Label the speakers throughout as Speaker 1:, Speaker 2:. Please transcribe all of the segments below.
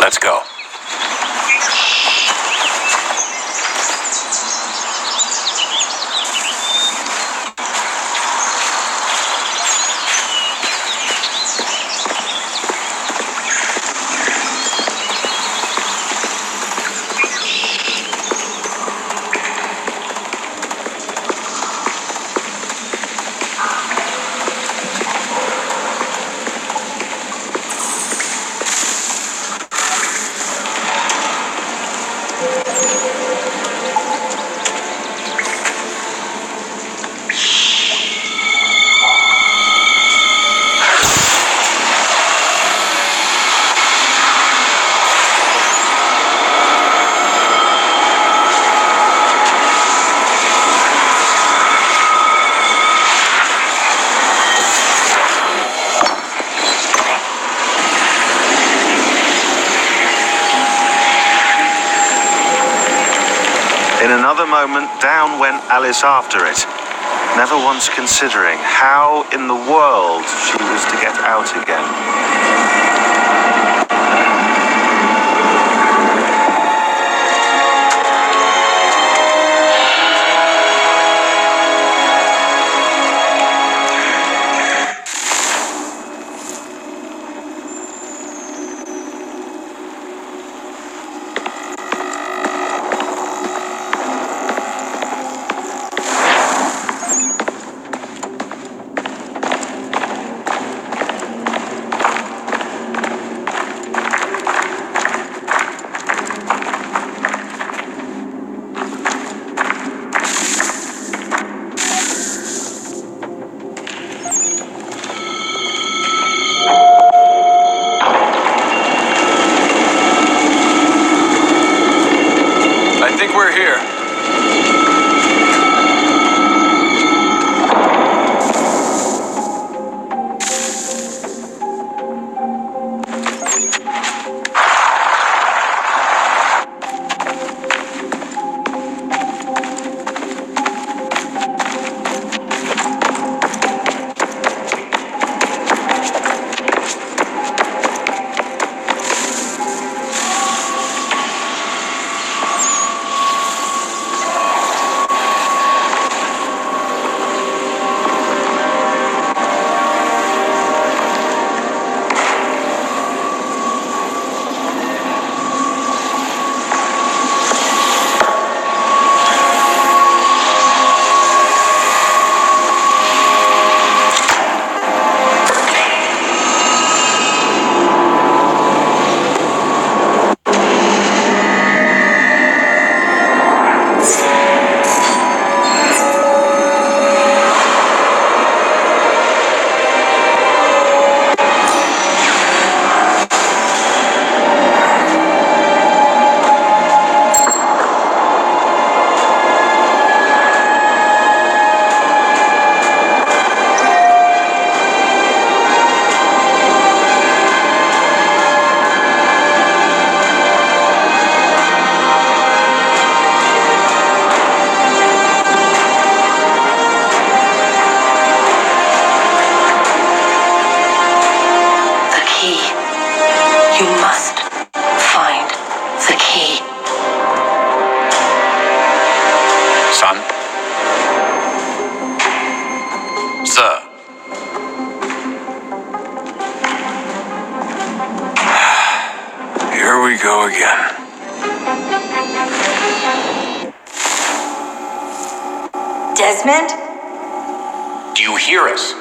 Speaker 1: Let's go.
Speaker 2: In another moment, down went Alice after it, never once considering how in the world she was to get out again.
Speaker 1: I think we're here.
Speaker 3: You must find the key.
Speaker 1: Son? Sir? Here we go again.
Speaker 3: Desmond?
Speaker 1: Do you hear us?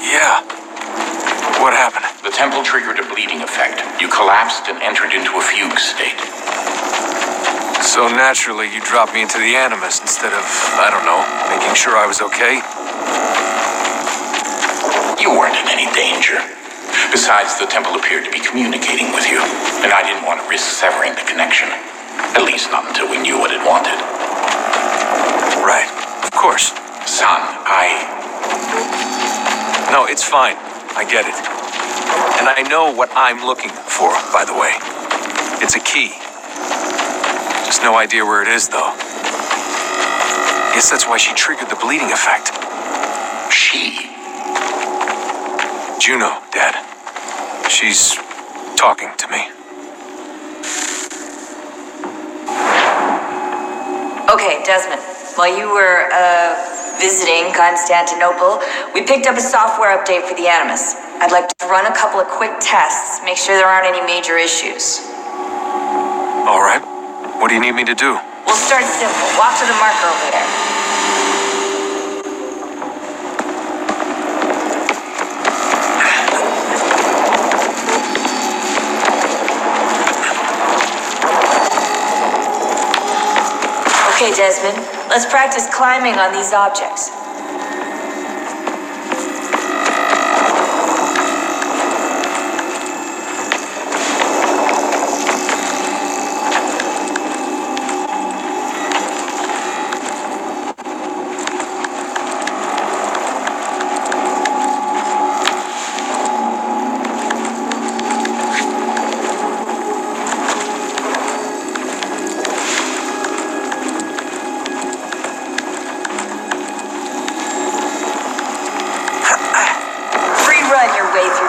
Speaker 2: Yeah. What happened?
Speaker 1: The temple triggered a bleeding effect. You collapsed and entered into a fugue state.
Speaker 2: So naturally, you dropped me into the Animus instead of, I don't know, making sure I was okay?
Speaker 1: You weren't in any danger. Besides, the temple appeared to be communicating with you, and I didn't want to risk severing the connection. At least not until we knew what it wanted.
Speaker 2: Right. Of course.
Speaker 1: Son,
Speaker 2: No, it's fine. I get it. And I know what I'm looking for, by the way. It's a key. Just no idea where it is, though. Guess that's why she triggered the bleeding effect.
Speaker 1: She?
Speaker 2: Juno, Dad. She's talking to me.
Speaker 3: Okay, Desmond. While you were, visiting Constantinople, we picked up a software update for the Animus. I'd like to run a couple of quick tests, make sure there aren't any major issues.
Speaker 2: All right. What do you need me to do?
Speaker 3: We'll start simple. Walk to the marker over there. Okay, Desmond, let's practice climbing on these objects.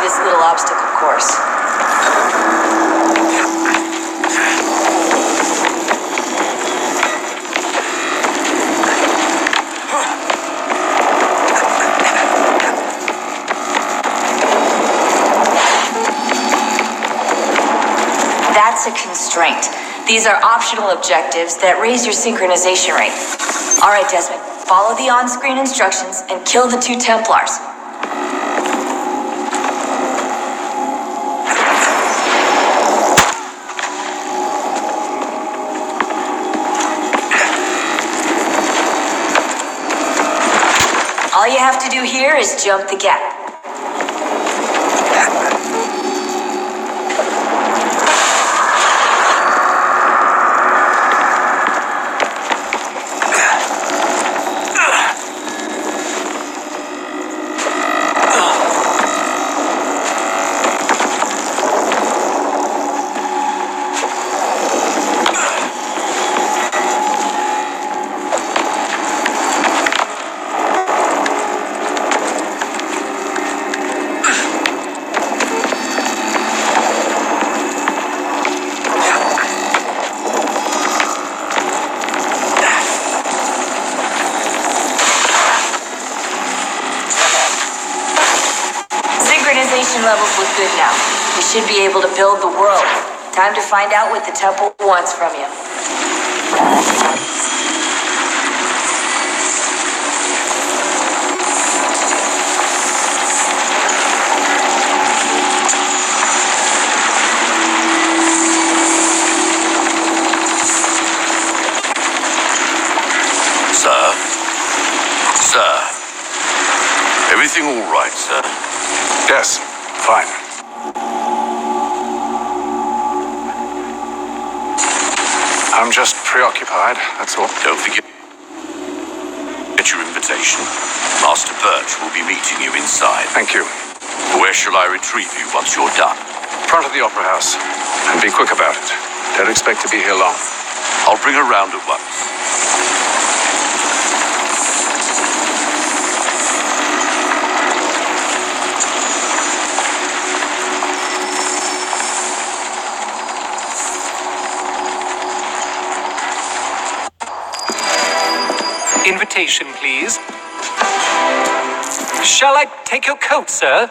Speaker 3: This little obstacle course. That's a constraint. These are optional objectives that raise your synchronization rate. All right, Desmond, follow the on-screen instructions and kill the 2 Templars. All you have to do here is jump the gap. Levels look good now. We should be able to build the world. Time to find out what the temple wants from you.
Speaker 1: Sir. Everything all right, sir?
Speaker 2: Yes, fine. I'm just preoccupied, that's all.
Speaker 1: Don't forget your invitation. Master Birch will be meeting you inside.
Speaker 2: Thank you.
Speaker 1: Where shall I retrieve you once you're done?
Speaker 2: Front of the Opera House. And be quick about it. Don't expect to be here long.
Speaker 1: I'll bring her round at once.
Speaker 4: Invitation, please. Shall I take your coat, sir?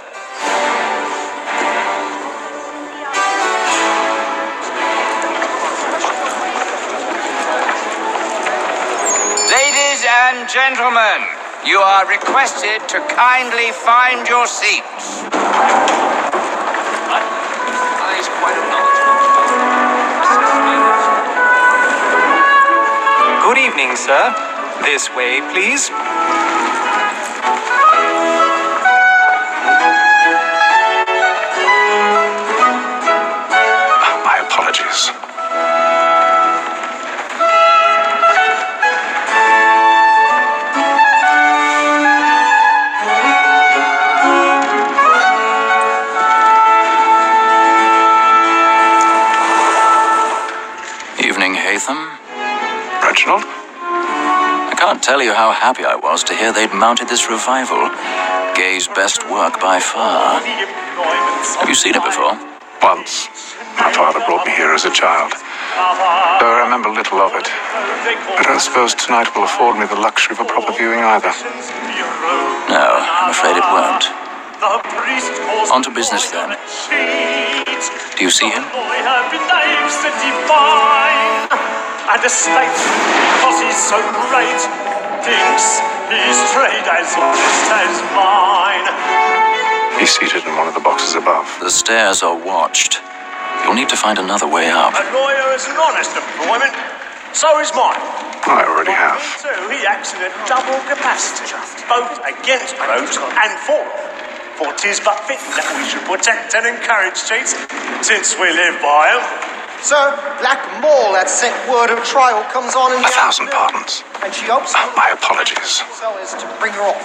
Speaker 5: Ladies and gentlemen, you are requested to kindly find your seats.
Speaker 4: Good evening, sir. This way, please.
Speaker 2: My apologies.
Speaker 6: Evening, Hatham.
Speaker 2: Reginald?
Speaker 6: I can't tell you how happy I was to hear they'd mounted this revival. Gay's best work by far. Have you seen it before?
Speaker 7: Once, my father brought me here as a child. Though I remember little of it. I don't suppose tonight will afford me the luxury of a proper viewing either.
Speaker 6: No, I'm afraid it won't. On to business then. Do you see him?
Speaker 8: And the state, because he's so great, thinks his trade as honest as mine.
Speaker 7: He's seated in one of the boxes above.
Speaker 6: The stairs are watched. You'll need to find another way up.
Speaker 8: A lawyer is an honest employment, so is mine.
Speaker 7: I already have.
Speaker 8: Me too, he acts in a double capacity, both against rogues and for them. For 'tis but fitting that we should protect and encourage cheats, since we live by them.
Speaker 9: Sir, Black Mole, that sent word of trial comes on in the
Speaker 7: 1,000 pardons.
Speaker 9: and she hopes
Speaker 7: My apologies.
Speaker 9: so as to bring her off.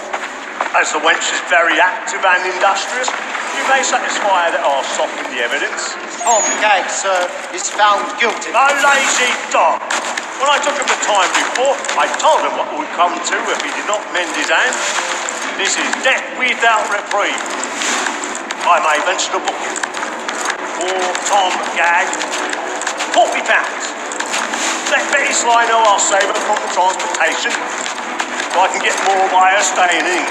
Speaker 8: As the wench is very active and industrious, you may satisfy that I'll soften the evidence.
Speaker 9: Tom Gag, sir, is found guilty.
Speaker 8: A lazy dog! When I took him the time before, I told him what would come to if he did not mend his hand. This is death without reprieve. I may venture to book you. For Tom Gag, £40. Let Betty Sly know I'll save her from the transportation. If I can get more by her staying in.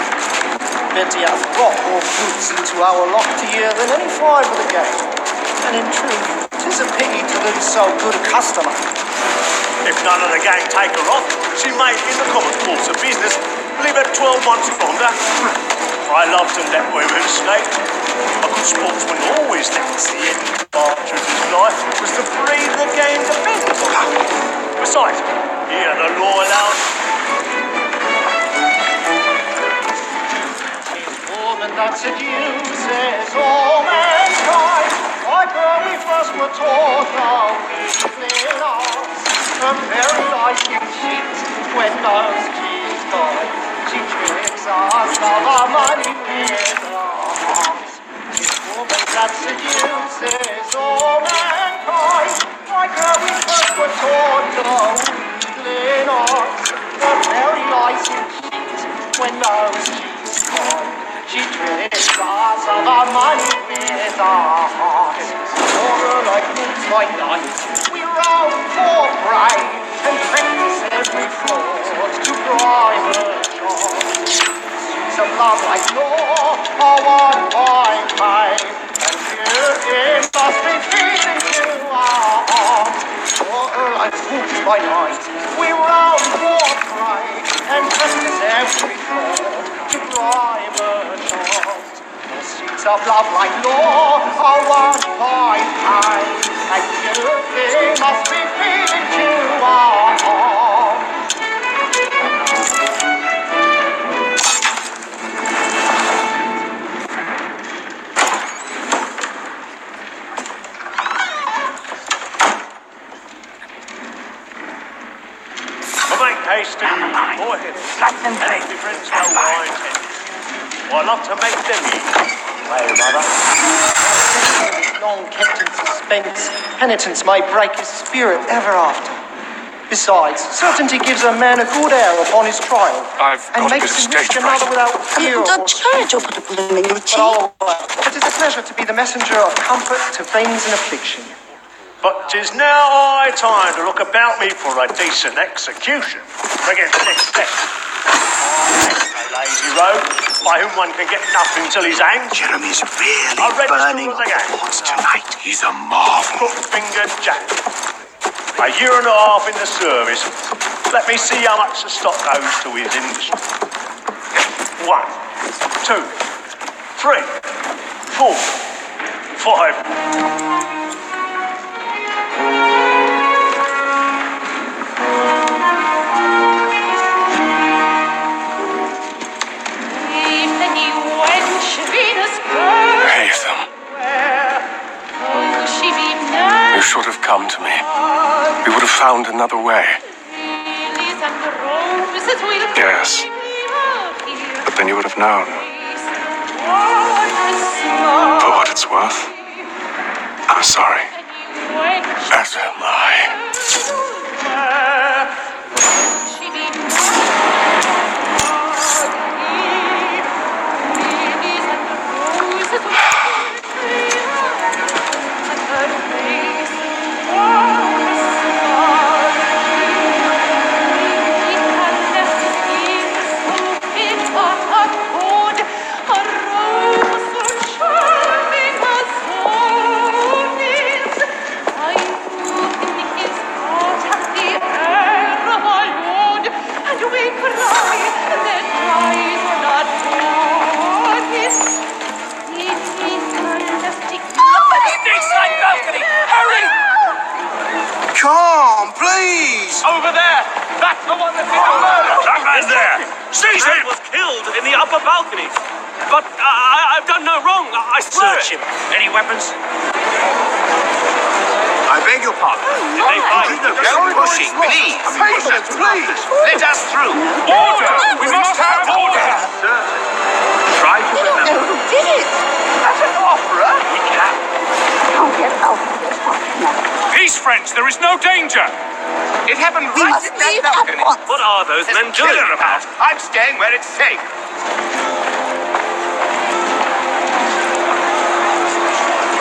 Speaker 9: Betty hath brought more goods into our locked year than any five of the gang. And in truth, 'tis a pity to lose so good a customer.
Speaker 8: If none of the gang take her off, she may, in the common course of business, leave her 12 months longer. I love to let women escape. A good sportsman always thinks the end part of his life was to breed the game depends on. Besides, here the law allows.
Speaker 9: Woman that seduces all mankind, like her we first were taught our weakling arts. Her very life you cheat when those keys die. She tricks us of our money with her arms. Woman that seduces all mankind, like her we first were taught our weakling arts. Her very life you cheat when those keys die. She tricks us of our money with our hearts. For her like moves by night, we round for prey and practice every fraud to bribe her charms. She's a love like law, a one by pain, and you must be feeding to our arms. For her like moves by night, we round for prey and practice every fraud to bribe her charms. The streets of love like law are one by pain, and you must be feeding to our arms.
Speaker 8: Make haste and go ahead. And friends know my intent. I love to make them eat. Hey, mother.
Speaker 9: Long kept in suspense, penitence may break his spirit ever after. Besides, certainty gives a man a good air upon his trial,
Speaker 7: I've
Speaker 9: and
Speaker 7: got a
Speaker 9: makes
Speaker 7: bit of
Speaker 9: him risk
Speaker 7: stage
Speaker 9: another
Speaker 7: fright.
Speaker 9: without fear or
Speaker 10: Dutch courage will put a bloom in your cheek.
Speaker 9: It is a pleasure to be the messenger of comfort to things in affliction.
Speaker 8: But 'tis now high time to look about me for a decent execution against next step. A lazy rogue by whom one can get nothing till he's hanged.
Speaker 1: Jeremy's
Speaker 8: A
Speaker 1: really burning
Speaker 8: register again.
Speaker 1: thoughts tonight. He's a marvel.
Speaker 8: Crook-fingered Jack. A year and a half in the service. Let me see how much the stock goes to his industry. 1, 2, 3, 4, 5.
Speaker 7: Haytham, you should have come to me. We would have found another way. Yes, but then you would have known. For what it's worth, I'm sorry. As am I.
Speaker 5: on, please!
Speaker 8: Over there! That's the one that did the murder! That man there! Seize him!
Speaker 11: was killed in the upper balconies. But I've done no wrong. I swear
Speaker 8: Search
Speaker 11: it.
Speaker 8: him. Any weapons?
Speaker 5: I beg your pardon.
Speaker 8: Did they find
Speaker 5: No pushing, please. Patience, please. Let us through.
Speaker 8: Order! We must have order!
Speaker 5: Try to remember.
Speaker 10: Who did it?
Speaker 5: That's an opera.
Speaker 8: We can.
Speaker 10: I'll get out of this one now.
Speaker 8: Peace, friends. There is no danger.
Speaker 5: It happened
Speaker 10: We
Speaker 5: right
Speaker 10: must
Speaker 5: in that
Speaker 10: leave at
Speaker 5: balcony.
Speaker 10: once.
Speaker 11: What are those men
Speaker 5: There's a
Speaker 11: doing?
Speaker 5: killer about. I'm staying where it's safe.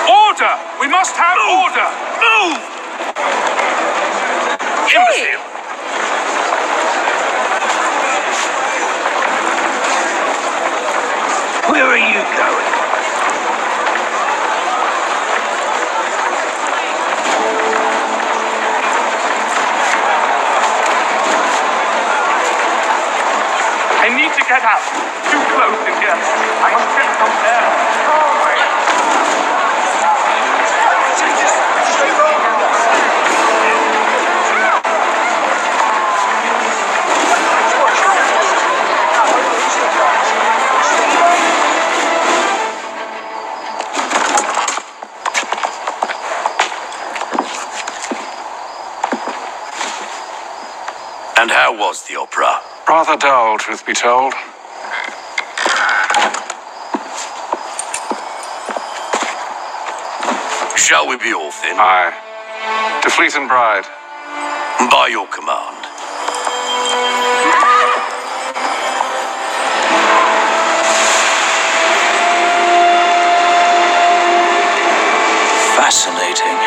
Speaker 8: Order! We must have order! Move! Imbecile!
Speaker 5: Where are you going?
Speaker 8: I need to get out. Too close in here. I must get some air.
Speaker 6: And how was the opera?
Speaker 7: Rather dull, truth be told.
Speaker 6: Shall we be off then?
Speaker 7: Aye. To Fleet and Bride.
Speaker 6: By your command. Fascinating.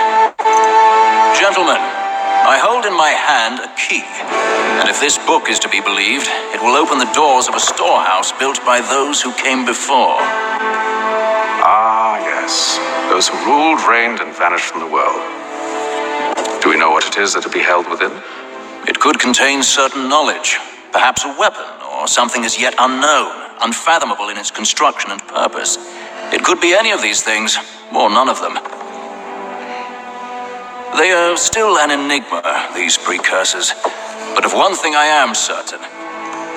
Speaker 6: Gentlemen, I hold in my hand a key. And if this book is to be believed, it will open the doors of a storehouse built by those who came before.
Speaker 7: Ah, yes. Those who ruled, reigned, and vanished from the world. Do we know what it is that to be held within?
Speaker 6: It could contain certain knowledge, perhaps a weapon, or something as yet unknown, unfathomable in its construction and purpose. It could be any of these things, or none of them. They are still an enigma, these precursors. But of one thing I am certain.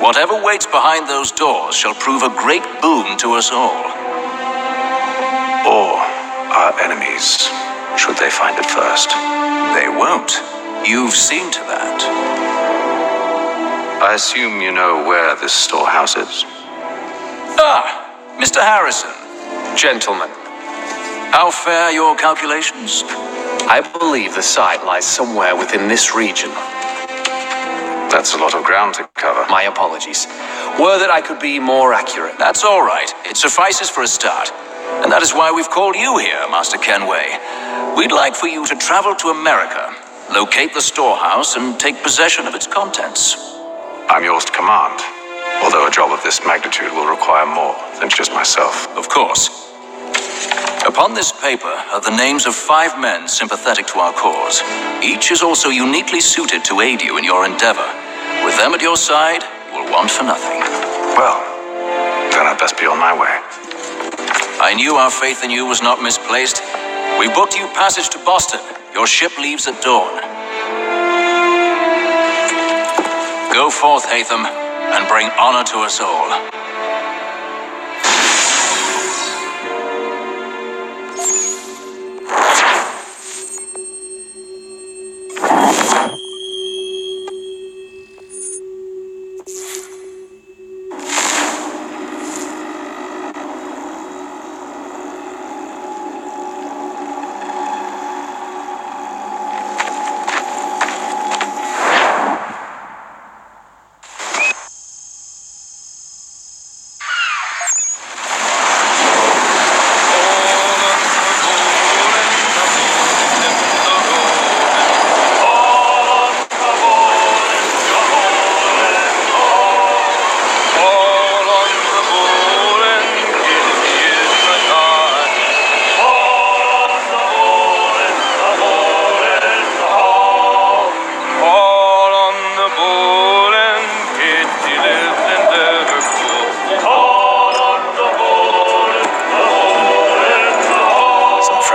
Speaker 6: Whatever waits behind those doors shall prove a great boon to us all.
Speaker 7: Or our enemies, should they find it first?
Speaker 6: They won't. You've seen to that.
Speaker 7: I assume you know where this storehouse is.
Speaker 6: Ah, Mr. Harrison.
Speaker 2: Gentlemen,
Speaker 6: How fare your calculations?
Speaker 2: I believe the site lies somewhere within this region.
Speaker 7: That's a lot of ground to cover.
Speaker 2: My apologies. Were that I could be more accurate.
Speaker 6: That's all right. It suffices for a start. And that is why we've called you here, Master Kenway. We'd like for you to travel to America, locate the storehouse, and take possession of its contents.
Speaker 7: I'm yours to command, although a job of this magnitude will require more than just myself.
Speaker 6: Of course. Upon this paper are the names of 5 men sympathetic to our cause. Each is also uniquely suited to aid you in your endeavor. With them at your side, you will want for nothing.
Speaker 7: Well, then I'd best be on my way.
Speaker 6: I knew our faith in you was not misplaced. We booked you passage to Boston. Your ship leaves at dawn. Go forth, Hatham, and bring honor to us all.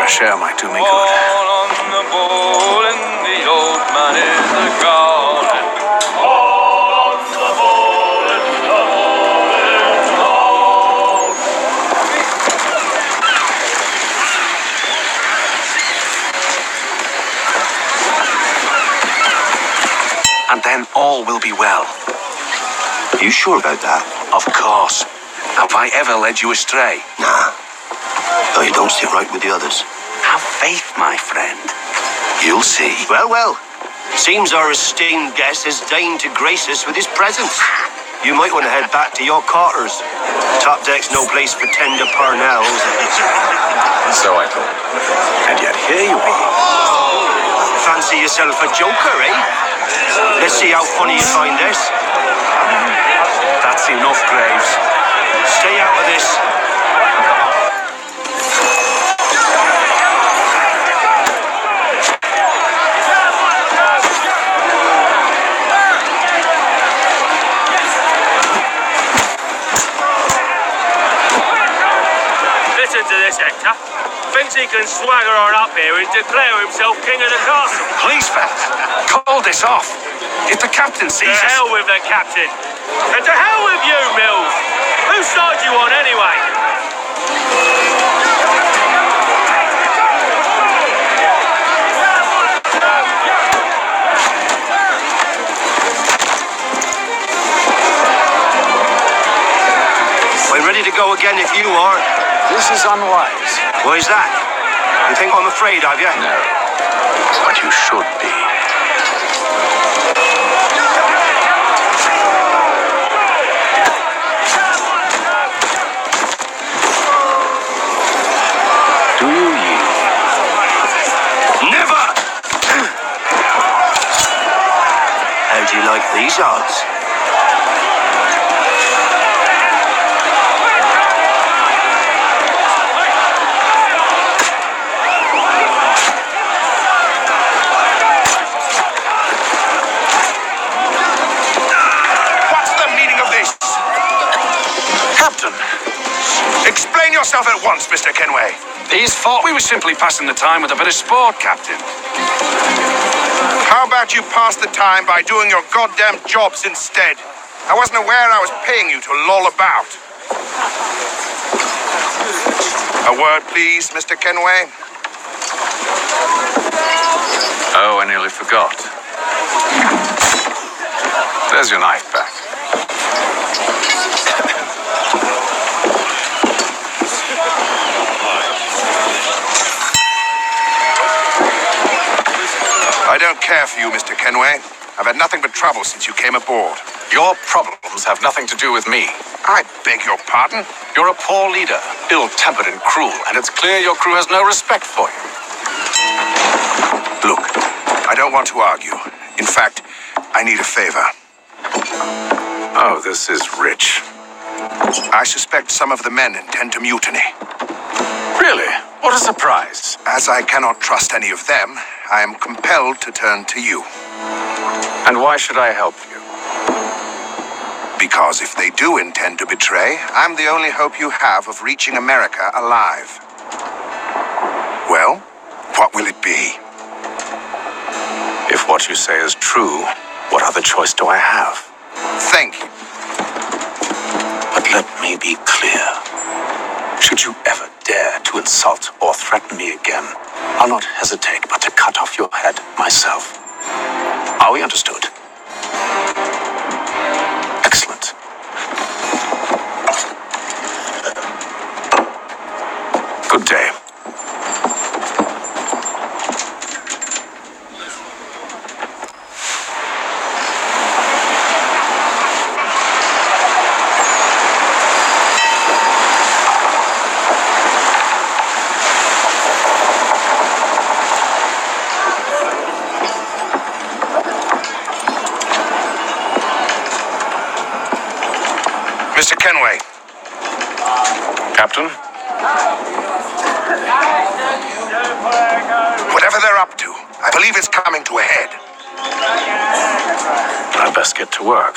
Speaker 7: Share might do me good.
Speaker 11: All on the bowl and the old man
Speaker 2: all will be well.
Speaker 12: You sure about that?
Speaker 2: Of course. Have I ever led you astray?
Speaker 12: Nah. Though you don't sit right with the others.
Speaker 2: Have faith, my friend. You'll see.
Speaker 12: Well, well. Seems our esteemed guest has deigned to grace us with his presence. You might want to head back to your quarters. Top deck's no place for tender parnells.
Speaker 2: So I thought. And yet here you are.
Speaker 12: Fancy yourself a joker, eh? Let's see how funny you find this.
Speaker 2: That's enough, Graves.
Speaker 12: Stay out of this.
Speaker 11: Listen to this, Hector. Thinks he can swagger on up here and declare himself king of the castle.
Speaker 2: Please, fellas, call this off. If the captain sees
Speaker 11: To
Speaker 2: us...
Speaker 11: hell with the captain. And to hell with you, Mills. Whose side you on, anyway?
Speaker 12: I'm ready to go again if you are.
Speaker 2: This is unwise.
Speaker 12: Why is that? You think I'm afraid of you?
Speaker 2: No. But you should be. Do you yield?
Speaker 12: Never! How do you like these odds?
Speaker 13: Explain yourself at once, Mr. Kenway.
Speaker 2: These thought we were simply passing the time with a bit of sport, Captain.
Speaker 13: How about you pass the time by doing your goddamn jobs instead? I wasn't aware I was paying you to loll about. A word, please, Mr. Kenway.
Speaker 2: Oh, I nearly forgot. There's your knife back.
Speaker 13: I don't care for you, Mr. Kenway. I've had nothing but trouble since you came aboard.
Speaker 2: Your problems have nothing to do with me.
Speaker 13: I beg your pardon?
Speaker 2: You're a poor leader, ill-tempered and cruel, and it's clear your crew has no respect for you.
Speaker 13: Look, I don't want to argue. In fact, I need a favor.
Speaker 2: Oh, this is rich.
Speaker 13: I suspect some of the men intend to mutiny.
Speaker 2: Really? What a surprise.
Speaker 13: As I cannot trust any of them, I am compelled to turn to you.
Speaker 2: And why should I help you?
Speaker 13: Because if they do intend to betray, I'm the only hope you have of reaching America alive. Well, what will it be?
Speaker 2: If what you say is true, what other choice do I have?
Speaker 13: Thank you.
Speaker 2: But let me be clear. Should you ever dare to insult or threaten me again, I'll not hesitate but to cut off your head myself. Are we understood? Excellent. Good day.
Speaker 13: Mr. Kenway.
Speaker 2: Captain?
Speaker 13: Whatever they're up to, I believe it's coming to a head.
Speaker 2: I'd best get to work.